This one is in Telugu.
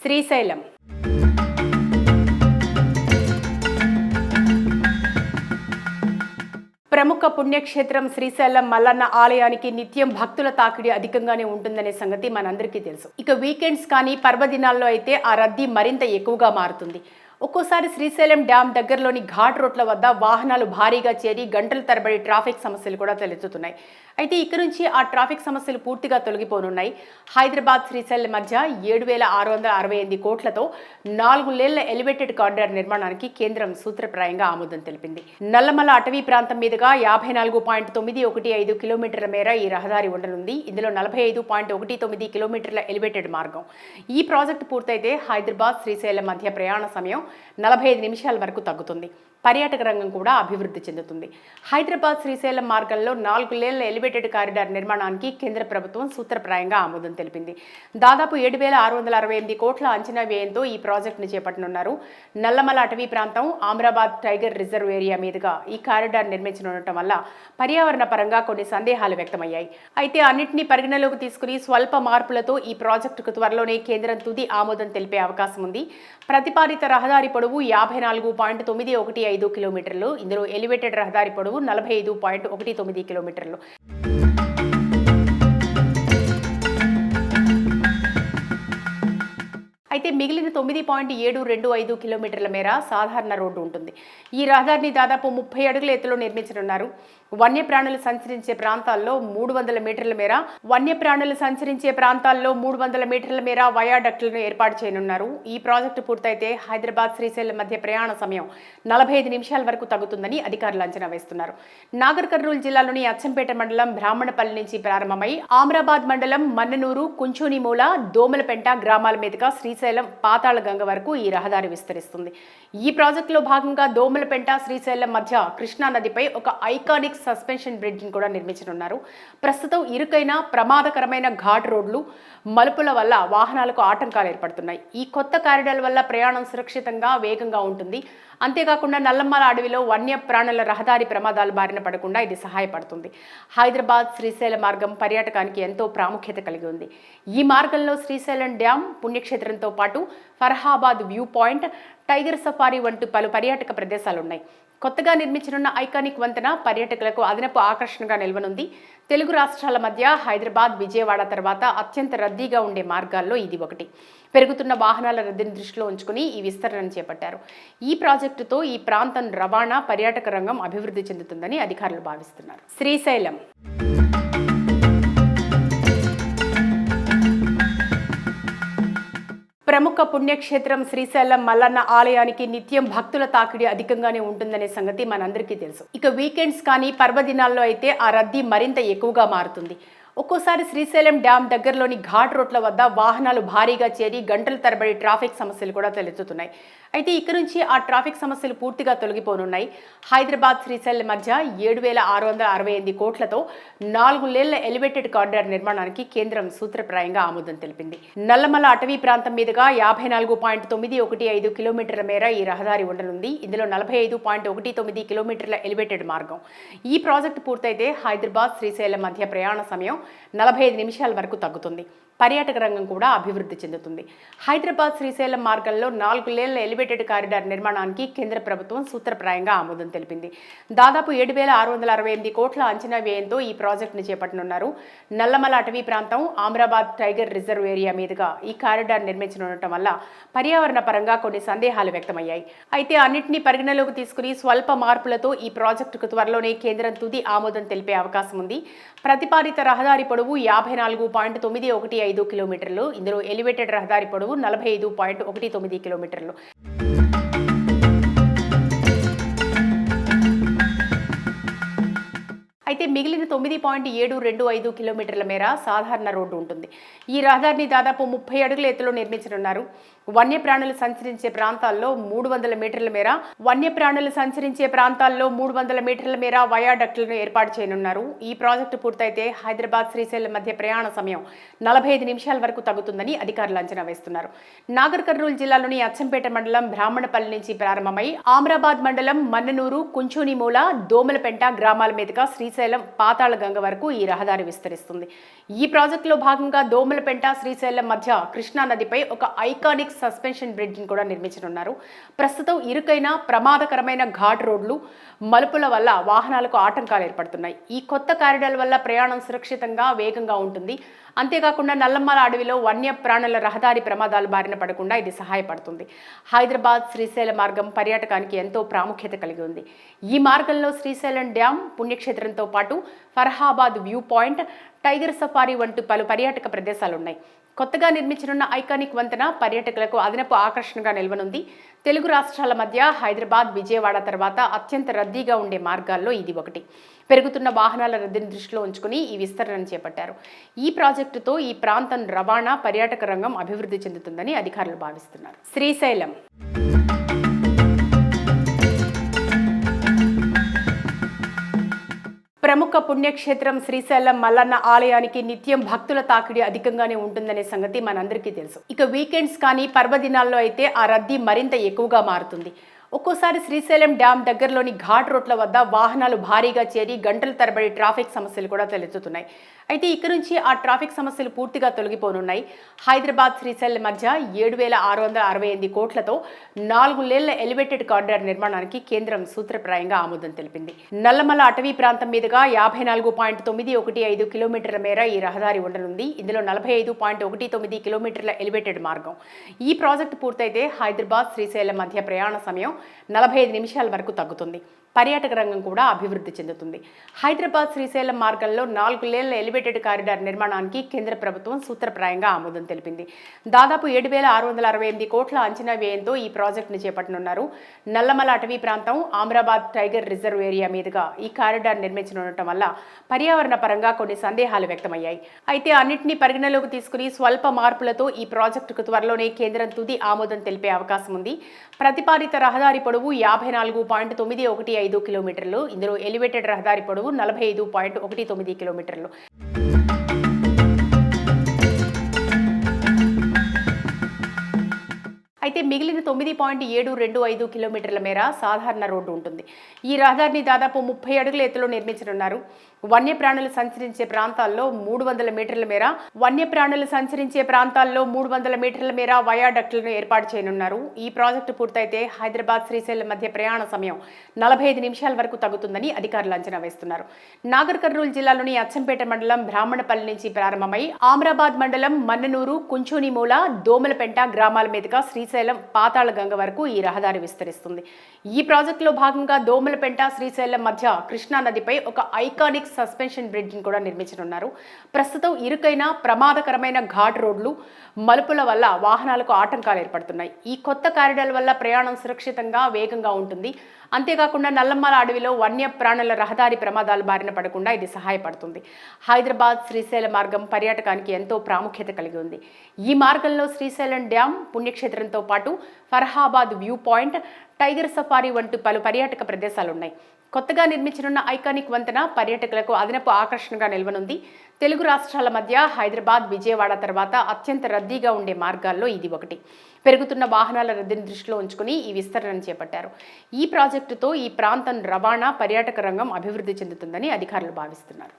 శ్రీశైలం ప్రముఖ పుణ్యక్షేత్రం శ్రీశైలం మల్లన్న ఆలయానికి నిత్యం భక్తుల తాకిడి అధికంగానే ఉంటుందనే సంగతి మనందరికీ తెలుసు. ఇక వీకెండ్స్ కానీ పర్వదినాల్లో అయితే ఆ రద్దీ మరింత ఎక్కువగా మారుతుంది. ఒక్కోసారి శ్రీశైలం డ్యామ్ దగ్గరలోని ఘాట్ రోడ్ల వద్ద వాహనాలు భారీగా చేరి గంటల తరబడి ట్రాఫిక్ సమస్యలు కూడా తలెత్తుతున్నాయి. అయితే ఇక్కడ నుంచి ఆ ట్రాఫిక్ సమస్యలు పూర్తిగా తొలగిపోనున్నాయి. హైదరాబాద్ శ్రీశైలం మధ్య 7,668 కోట్లతో 4 లేన్ల ఎలివేటెడ్ కారిడార్ నిర్మాణానికి కేంద్రం సూత్రప్రాయంగా ఆమోదం తెలిపింది. నల్లమల అటవీ ప్రాంతం మీదుగా 54.915 కిలోమీటర్ల మేర ఈ రహదారి ఉండనుంది. ఇందులో 45.19 కిలోమీటర్ల ఎలివేటెడ్ మార్గం. ఈ ప్రాజెక్టు పూర్తయితే హైదరాబాద్ శ్రీశైలం మధ్య ప్రయాణ సమయం 45 నిమిషాల వరకు తగ్గుతుంది. పర్యాటక రంగం కూడా అభివృద్ధి చెందుతుంది. హైదరాబాద్ శ్రీశైలం మార్గంలో 4 లేన్ల ఎలివేటెడ్ కారిడార్ నిర్మాణానికి కేంద్ర ప్రభుత్వం సూత్రప్రాయంగా ఆమోదం తెలిపింది. దాదాపు 7,668 కోట్ల అంచనా వ్యయంతో ఈ ప్రాజెక్టును చేపట్టనున్నారు. నల్లమల అటవీ ప్రాంతం, ఆమ్రాబాద్ టైగర్ రిజర్వ్ ఏరియా మీదుగా ఈ కారిడార్ నిర్మించనుండటం వల్ల పర్యావరణ పరంగా కొన్ని సందేహాలు వ్యక్తమయ్యాయి. అయితే అన్నింటినీ పరిగణలోకి తీసుకుని స్వల్ప మార్పులతో ఈ ప్రాజెక్టుకు త్వరలోనే కేంద్రం తుది ఆమోదం తెలిపే అవకాశం ఉంది. ప్రతిపాదిత రహదారి పొడవు 54.915 కిలోమీటర్లు. ఇందులో ఎలివేటెడ్ రహదారి పొడవు 45.19 కిలోమీటర్లు. అయితే మిగిలిన 9.725 కిలోమీటర్ల మేర సాధారణ రోడ్డు ఉంటుంది. ఈ రహదారిని దాదాపు 30 అడుగుల ఎత్తులో నిర్మించనున్నారు. వన్యప్రాణులు సంచరించే ప్రాంతాల్లో 300 మీటర్ల మేర వయాడక్టులను ఏర్పాటు చేయనున్నారు. ఈ ప్రాజెక్టు పూర్తయితే హైదరాబాద్ శ్రీశైలం మధ్య ప్రయాణ సమయం 45 నిమిషాల వరకు తగ్గుతుందని అధికారులు అంచనా వేస్తున్నారు. నాగర్ కర్నూలు జిల్లాలోని అచ్చంపేట మండలం బ్రాహ్మణపల్లి నుంచి ప్రారంభమై ఆమ్రాబాద్ మండలం మన్ననూరు, కుంచూనిమూల, దోమలపెంట గ్రామాల మీదుగా శ్రీశైలం పాతాళ గంగ వరకు ఈ రహదారి విస్తరిస్తుంది. ఈ ప్రాజెక్టులో భాగంగా దోమలపెంట, శ్రీశైలం మధ్య కృష్ణా నదిపై ఒక ఐకానిక్ సస్పెన్షన్ బ్రిడ్జ్ కూడా నిర్మించనున్నారు. ప్రస్తుతం ఇరుకైన ప్రమాదకరమైన ఘాట్ రోడ్లు, మలుపుల వల్ల వాహనాలకు ఆటంకాలు ఏర్పడుతున్నాయి. ఈ కొత్త కారిడార్ వల్ల ప్రయాణం సురక్షితంగా, వేగంగా ఉంటుంది. అంతేకాకుండా నల్లమల అడవిలో వన్య ప్రాణుల రహదారి ప్రమాదాలు బారిన పడకుండా ఇది సహాయపడుతుంది. హైదరాబాద్ శ్రీశైలం మార్గం పర్యాటకానికి ఎంతో ప్రాముఖ్యత కలిగి ఉంది. ఈ మార్గంలో శ్రీశైలం డ్యామ్, పుణ్యక్షేత్రంతో పాటు Farahabad view point, tiger safari వంటి పలు పర్యాటక ప్రదేశాలున్నాయి. కొత్తగా నిర్మించనున్న ఐకానిక్ వంతెన పర్యాటకులకు అదనపు ఆకర్షణగా నిలవనుంది. తెలుగు రాష్ట్రాల మధ్య హైదరాబాద్, విజయవాడ తర్వాత అత్యంత రద్దీగా ఉండే మార్గాల్లో ఇది ఒకటి. పెరుగుతున్న వాహనాల రద్దీని దృష్టిలో ఉంచుకుని ఈ విస్తరణను చేపట్టారు. ఈ ప్రాజెక్టుతో ఈ ప్రాంతం రవాణా, పర్యాటక రంగం అభివృద్ధి చెందుతుందని అధికారులు భావిస్తున్నారు. శ్రీశైలం ప్రముఖ పుణ్యక్షేత్రం శ్రీశైలం మల్లన్న ఆలయానికి నిత్యం భక్తుల తాకిడి అధికంగానే ఉంటుందనే సంగతి మనందరికీ తెలుసు. ఇక వీకెండ్స్ కానీ పర్వదినాల్లో అయితే ఆ రద్దీ మరింత ఎక్కువగా మారుతుంది. ఒక్కోసారి శ్రీశైలం డ్యామ్ దగ్గరలోని ఘాట్ రోడ్ల వద్ద వాహనాలు భారీగా చేరి గంటల తరబడి ట్రాఫిక్ సమస్యలు కూడా తలెత్తుతున్నాయి. అయితే ఇక్కడ నుంచి ఆ ట్రాఫిక్ సమస్యలు పూర్తిగా తొలగిపోనున్నాయి. హైదరాబాద్ శ్రీశైలం మధ్య 7,668 కోట్లతో 4 లేన్ల ఎలివేటెడ్ కారిడార్ నిర్మాణానికి కేంద్రం సూత్రప్రాయంగా ఆమోదం తెలిపింది. నల్లమల అటవీ ప్రాంతం మీదుగా 54.915 కిలోమీటర్ల మేర ఈ రహదారి ఉండనుంది. ఇందులో 45.19 కిలోమీటర్ల ఎలివేటెడ్ మార్గం. ఈ ప్రాజెక్టు పూర్తయితే హైదరాబాద్ శ్రీశైలం మధ్య ప్రయాణ సమయం 45 నిమిషాల వరకు తగ్గుతుంది. పర్యాటక రంగం కూడా అభివృద్ధి చెందుతుంది. హైదరాబాద్ శ్రీశైలం మార్గంలో 4 లేన్ల ఎలివేటెడ్ కారిడార్ నిర్మాణానికి కేంద్ర ప్రభుత్వం సూత్రప్రాయంగా ఆమోదం తెలిపింది. దాదాపు 7,668 కోట్ల అంచనా వ్యయంతో ఈ ప్రాజెక్టును చేపట్టనున్నారు. నల్లమల అటవీ ప్రాంతం, ఆమ్రాబాద్ టైగర్ రిజర్వ్ ఏరియా మీదుగా ఈ కారిడార్ నిర్మించనుండటం వల్ల పర్యావరణ పరంగా కొన్ని సందేహాలు వ్యక్తమయ్యాయి. అయితే అన్నింటినీ పరిగణలోకి తీసుకుని స్వల్ప మార్పులతో ఈ ప్రాజెక్టుకు త్వరలోనే కేంద్రం తుది ఆమోదం తెలిపే అవకాశం ఉంది. ప్రతిపాదిత రహదారి పొడవు 54.915 కిలోమీటర్లు. ఇందులో ఎలివేటెడ్ రహదారి పొడవు 45.19 కిలోమీటర్లు. అయితే మిగిలిన 9.725 కిలోమీటర్ల మేర సాధారణ రోడ్డు ఉంటుంది. ఈ రహదారిని దాదాపు 30 అడుగుల ఎత్తులో నిర్మించనున్నారు. వన్యప్రాణులు సంచరించే ప్రాంతాల్లో 300 మీటర్ల మేర వయాడక్టులను ఏర్పాటు చేయనున్నారు. ఈ ప్రాజెక్టు పూర్తయితే హైదరాబాద్ శ్రీశైలం మధ్య ప్రయాణ సమయం 45 నిమిషాల వరకు తగ్గుతుందని అధికారులు అంచనా వేస్తున్నారు. నాగర్ కర్నూలు జిల్లాలోని అచ్చంపేట మండలం బ్రాహ్మణపల్లి నుంచి ప్రారంభమై ఆమ్రాబాద్ మండలం మన్ననూరు, కుంచూనిమూల, దోమలపెంట గ్రామాల మీదుగా శ్రీశైలం శ్రీశైలం పాతాళగంగ వరకు ఈ రహదారి విస్తరిస్తుంది. ఈ ప్రాజెక్టులో భాగంగా దోమలపెంట శ్రీశైలం మధ్య కృష్ణా నదిపై ఒక ఐకానిక్ సస్పెన్షన్ బ్రిడ్జిని కూడా నిర్మించనున్నారు. ప్రస్తుతం ఇరుకైన ప్రమాదకరమైన ఘాట్ రోడ్లు మలుపుల వల్ల వాహనాలకు ఆటంకాలు ఏర్పడుతున్నాయి. ఈ కొత్త కారిడార్ వల్ల ప్రయాణం సురక్షితంగా వేగంగా ఉంటుంది. అంతేకాకుండా నల్లమల అడవిలో వన్యప్రాణుల రహదారి ప్రమాదాల బారిన పడకుండా ఇది సహాయపడుతుంది. హైదరాబాద్ శ్రీశైలం మార్గం పర్యాటకానికి ఎంతో ప్రాముఖ్యత కలిగి ఉంది. ఈ మార్గంలో శ్రీశైలం డ్యాం పుణ్యక్షేత్రంతో పాటు Farahabad view point, tiger safari వంటి పలు పర్యాటక ప్రదేశాలున్నాయి. కొత్తగా నిర్మించనున్న ఐకానిక్ వంతెన పర్యాటకులకు అదనపు ఆకర్షణగా నిలవనుంది. తెలుగు రాష్ట్రాల మధ్య హైదరాబాద్, విజయవాడ తర్వాత అత్యంత రద్దీగా ఉండే మార్గాల్లో ఇది ఒకటి. పెరుగుతున్న వాహనాల రద్దీని దృష్టిలో ఉంచుకుని ఈ విస్తరణను చేపట్టారు. ఈ ప్రాజెక్టుతో ఈ ప్రాంతం రవాణా, పర్యాటక రంగం అభివృద్ధి చెందుతుందని అధికారులు భావిస్తున్నారు. శ్రీశైలం ప్రముఖ పుణ్యక్షేత్రం శ్రీశైలం మల్లన్న ఆలయానికి నిత్యం భక్తుల తాకిడి అధికంగానే ఉంటుందనే సంగతి మనందరికీ తెలుసు. ఇక వీకెండ్స్ కానీ పర్వదినాల్లో అయితే ఆ రద్దీ మరింత ఎక్కువగా మారుతుంది. ఒక్కోసారి శ్రీశైలం డ్యాం దగ్గరలోని ఘాట్ రోడ్ల వద్ద వాహనాలు భారీగా చేరి గంటల తరబడి ట్రాఫిక్ సమస్యలు కూడా తలెత్తుతున్నాయి. అయితే ఇక నుంచి ఆ ట్రాఫిక్ సమస్యలు పూర్తిగా తొలగిపోనున్నాయి. హైదరాబాద్ శ్రీశైలం మధ్య 7,668 కోట్లతో 4 లేన్ల ఎలివేటెడ్ కారిడార్ నిర్మాణానికి కేంద్రం సూత్రప్రాయంగా ఆమోదం తెలిపింది. నల్లమల అటవీ ప్రాంతం మీదుగా 54.915 కిలోమీటర్ల మేర ఈ రహదారి ఉండనుంది. ఇందులో 45.19 కిలోమీటర్ల ఎలివేటెడ్ మార్గం. ఈ ప్రాజెక్టు పూర్తయితే హైదరాబాద్ శ్రీశైలం మధ్య ప్రయాణ సమయం 45 నిమిషాల వరకు తగ్గుతుంది. పర్యాటక రంగం కూడా అభివృద్ధి చెందుతుంది. హైదరాబాద్ శ్రీశైలం మార్గంలో 4 లేన్ల ఎలివేటెడ్ కారిడార్ నిర్మాణానికి కేంద్ర ప్రభుత్వం సూత్రప్రాయంగా ఆమోదం తెలిపింది. దాదాపు 7,668 కోట్ల అంచనా వ్యయంతో ఈ ప్రాజెక్టును చేపట్టనున్నారు. నల్లమల అటవీ ప్రాంతం, ఆమ్రాబాద్ టైగర్ రిజర్వ్ ఏరియా మీదుగా ఈ కారిడార్ నిర్మించనుండటం వల్ల పర్యావరణ పరంగా కొన్ని సందేహాలు వ్యక్తమయ్యాయి. అయితే అన్నింటినీ పరిగణలోకి తీసుకుని స్వల్ప మార్పులతో ఈ ప్రాజెక్టుకు త్వరలోనే కేంద్రం తుది ఆమోదం తెలిపే అవకాశం ఉంది. ప్రతిపాదిత రహదారి పొడవు 54.915 కిలోమీటర్లు. ఇందులో ఎలివేటెడ్ రహదారి పొడవు 45.19 కిలోమీటర్లు. అయితే మిగిలిన 9.725 కిలోమీటర్ల మేర సాధారణ రోడ్డు ఉంటుంది. ఈ రహదారిని దాదాపు 30 అడుగుల ఎత్తులో నిర్మించనున్నారు. వన్యప్రాణులు సంచరించే ప్రాంతాల్లో 300 మీటర్ల మేర వయాడక్ట్లను ఏర్పాటు చేయనున్నారు. ఈ ప్రాజెక్టు పూర్తయితే హైదరాబాద్ శ్రీశైలం మధ్య ప్రయాణ సమయం 45 నిమిషాల వరకు తగ్గుతుందని అధికారులు అంచనా వేస్తున్నారు. నాగర్ కర్నూలు జిల్లాలోని అచ్చంపేట మండలం బ్రాహ్మణపల్లి నుంచి ప్రారంభమై ఆమ్రాబాద్ మండలం మన్ననూరు, కుంచోనిమూల, దోమలపెంట గ్రామాల మీదుగా శ్రీశైలం పాతాళగంగ వరకు ఈ రహదారి విస్తరిస్తుంది. ఈ ప్రాజెక్టులో భాగంగా దోమలపెంట శ్రీశైలం మధ్య కృష్ణా నదిపై ఒక ఐకానిక్ సస్పెన్షన్ బ్రిడ్జిని కూడా నిర్మించనున్నారు. ప్రస్తుతం ఇరుకైన ప్రమాదకరమైన ఘాట్ రోడ్లు మలుపుల వల్ల వాహనాలకు ఆటంకాలు ఏర్పడుతున్నాయి. ఈ కొత్త కారిడార్ వల్ల ప్రయాణం సురక్షితంగా వేగంగా ఉంటుంది. అంతేకాకుండా నల్లమల అడవిలో వన్యప్రాణుల రహదారి ప్రమాదాల బారిన పడకుండా ఇది సహాయపడుతుంది. హైదరాబాద్ శ్రీశైలం మార్గం పర్యాటకానికి ఎంతో ప్రాముఖ్యత కలిగి ఉంది. ఈ మార్గంలో శ్రీశైలం డ్యాం పుణ్యక్షేత్రంతో పాటు Farahabad view point, tiger safari వంటి పలు పర్యాటక ప్రదేశాలున్నాయి. కొత్తగా నిర్మించనున్న ఐకానిక్ వంతెన పర్యాటకులకు అదనపు ఆకర్షణగా నిలవనుంది. తెలుగు రాష్ట్రాల మధ్య హైదరాబాద్, విజయవాడ తర్వాత అత్యంత రద్దీగా ఉండే మార్గాల్లో ఇది ఒకటి. పెరుగుతున్న వాహనాల రద్దీని దృష్టిలో ఉంచుకుని ఈ విస్తరణను చేపట్టారు. ఈ ప్రాజెక్టుతో ఈ ప్రాంతం రవాణా, పర్యాటక రంగం అభివృద్ధి చెందుతుందని అధికారులు భావిస్తున్నారు.